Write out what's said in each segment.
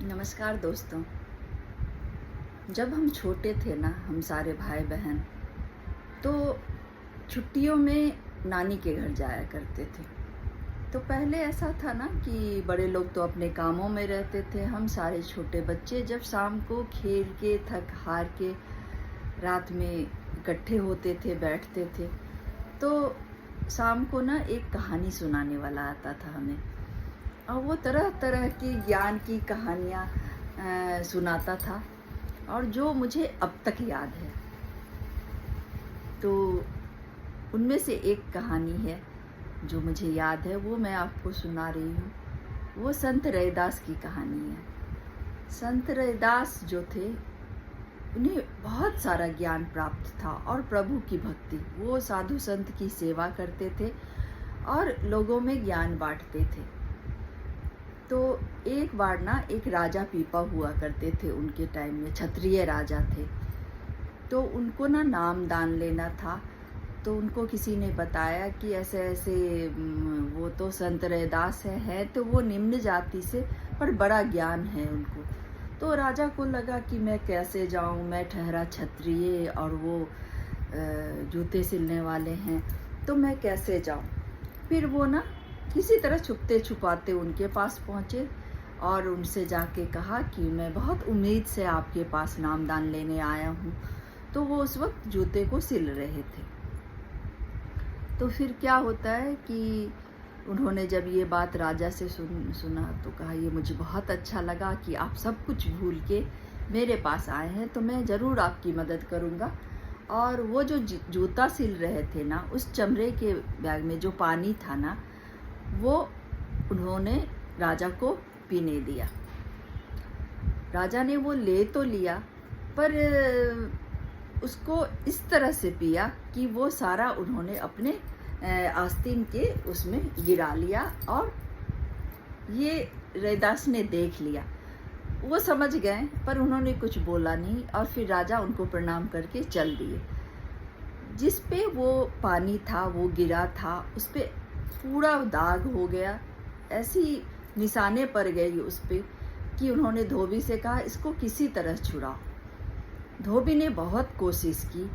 नमस्कार दोस्तों। जब हम छोटे थे ना, हम सारे भाई बहन तो छुट्टियों में नानी के घर जाया करते थे। तो पहले ऐसा था ना कि बड़े लोग तो अपने कामों में रहते थे, हम सारे छोटे बच्चे जब शाम को खेल के थक हार के रात में इकट्ठे होते थे, बैठते थे, तो शाम को ना एक कहानी सुनाने वाला आता था हमें, और वो तरह तरह की ज्ञान की कहानियाँ सुनाता था, और जो मुझे अब तक याद है। तो उनमें से एक कहानी है जो मुझे याद है, वो मैं आपको सुना रही हूँ। वो संत रैदास की कहानी है। संत रैदास जो थे, उन्हें बहुत सारा ज्ञान प्राप्त था और प्रभु की भक्ति। वो साधु संत की सेवा करते थे और लोगों में ज्ञान बांटते थे। तो एक बार ना एक राजा पीपा हुआ करते थे, उनके टाइम में क्षत्रिय राजा थे। तो उनको ना नाम दान लेना था। तो उनको किसी ने बताया कि ऐसे ऐसे वो तो संत रैदास है तो वो निम्न जाति से, पर बड़ा ज्ञान है उनको। तो राजा को लगा कि मैं कैसे जाऊं, मैं ठहरा क्षत्रिय और वो जूते सिलने वाले हैं, तो मैं कैसे जाऊं। फिर वो ना किसी तरह छुपते छुपाते उनके पास पहुँचे और उनसे जाके कहा कि मैं बहुत उम्मीद से आपके पास नामदान लेने आया हूँ। तो वो उस वक्त जूते को सिल रहे थे। तो फिर क्या होता है कि उन्होंने जब ये बात राजा से सुना तो कहा, ये मुझे बहुत अच्छा लगा कि आप सब कुछ भूल के मेरे पास आए हैं, तो मैं ज़रूर आपकी मदद करूँगा। और वो जो जूता सिल रहे थे ना, उस चमड़े के बैग में जो पानी था ना, वो उन्होंने राजा को पीने दिया। राजा ने वो ले तो लिया, पर उसको इस तरह से पिया कि वो सारा उन्होंने अपने आस्तीन के उसमें गिरा लिया। और ये रैदास ने देख लिया। वो समझ गए, पर उन्होंने कुछ बोला नहीं, और फिर राजा उनको प्रणाम करके चल दिए। जिस पे वो पानी था, वो गिरा था, उस पे पूरा दाग हो गया, ऐसी निशाने पड़ गई उस पे कि उन्होंने धोबी से कहा, इसको किसी तरह छुड़ाओ। धोबी ने बहुत कोशिश की,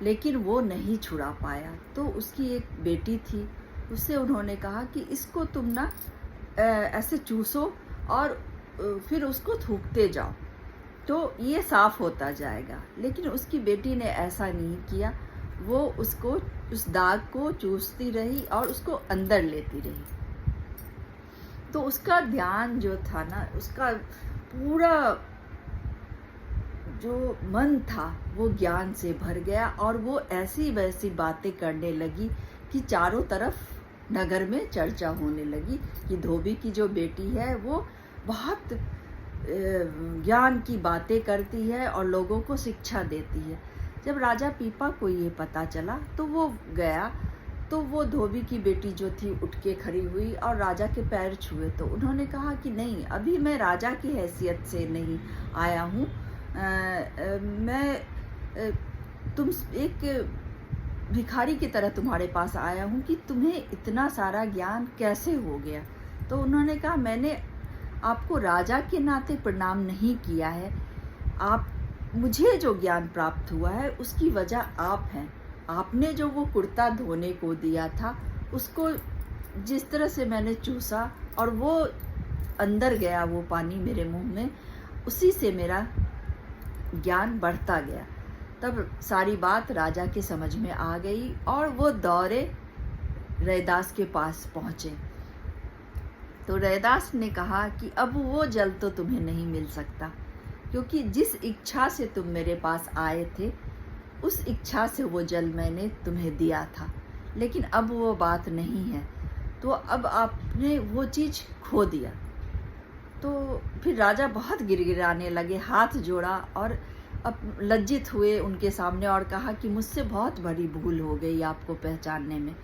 लेकिन वो नहीं छुड़ा पाया। तो उसकी एक बेटी थी, उससे उन्होंने कहा कि इसको तुम ना ऐसे चूसो और फिर उसको थूकते जाओ, तो ये साफ होता जाएगा। लेकिन उसकी बेटी ने ऐसा नहीं किया। वो उसको, उस दाग को चूसती रही और उसको अंदर लेती रही। तो उसका ध्यान जो था ना, उसका पूरा जो मन था वो ज्ञान से भर गया, और वो ऐसी वैसी बातें करने लगी कि चारों तरफ नगर में चर्चा होने लगी कि धोबी की जो बेटी है वो बहुत ज्ञान की बातें करती है और लोगों को शिक्षा देती है। जब राजा पीपा को ये पता चला तो वो गया। तो वो धोबी की बेटी जो थी उठ के खड़ी हुई और राजा के पैर छुए। तो उन्होंने कहा कि नहीं, अभी मैं राजा की हैसियत से नहीं आया हूँ, मैं तुम एक भिखारी की तरह तुम्हारे पास आया हूँ कि तुम्हें इतना सारा ज्ञान कैसे हो गया। तो उन्होंने कहा, मैंने आपको राजा के नाते प्रणाम नहीं किया है, आप, मुझे जो ज्ञान प्राप्त हुआ है उसकी वजह आप हैं। आपने जो वो कुर्ता धोने को दिया था, उसको जिस तरह से मैंने चूसा और वो अंदर गया वो पानी मेरे मुंह में, उसी से मेरा ज्ञान बढ़ता गया। तब सारी बात राजा के समझ में आ गई और वो दौड़े रैदास के पास पहुँचे। तो रैदास ने कहा कि अब वो जल तो तुम्हें नहीं मिल सकता, क्योंकि जिस इच्छा से तुम मेरे पास आए थे, उस इच्छा से वो जल मैंने तुम्हें दिया था, लेकिन अब वो बात नहीं है, तो अब आपने वो चीज़ खो दिया। तो फिर राजा बहुत गिड़गिड़ाने लगे, हाथ जोड़ा और अब लज्जित हुए उनके सामने और कहा कि मुझसे बहुत बड़ी भूल हो गई आपको पहचानने में।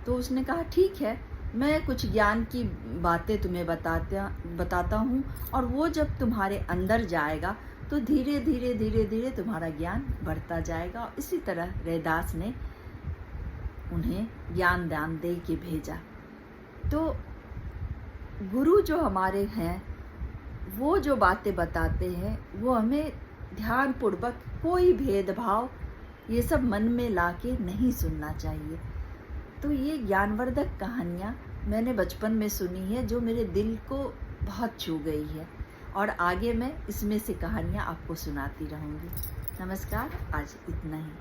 तो उसने कहा, ठीक है, मैं कुछ ज्ञान की बातें तुम्हें बताता हूँ, और वो जब तुम्हारे अंदर जाएगा तो धीरे धीरे धीरे धीरे तुम्हारा ज्ञान बढ़ता जाएगा। इसी तरह रैदास ने उन्हें ज्ञान दान दे के भेजा। तो गुरु जो हमारे हैं, वो जो बातें बताते हैं वो हमें ध्यानपूर्वक, कोई भेदभाव ये सब मन में लाके नहीं सुनना चाहिए। तो ये ज्ञानवर्धक कहानियाँ मैंने बचपन में सुनी है, जो मेरे दिल को बहुत छू गई है, और आगे मैं इसमें से कहानियाँ आपको सुनाती रहूँगी। नमस्कार, आज इतना ही।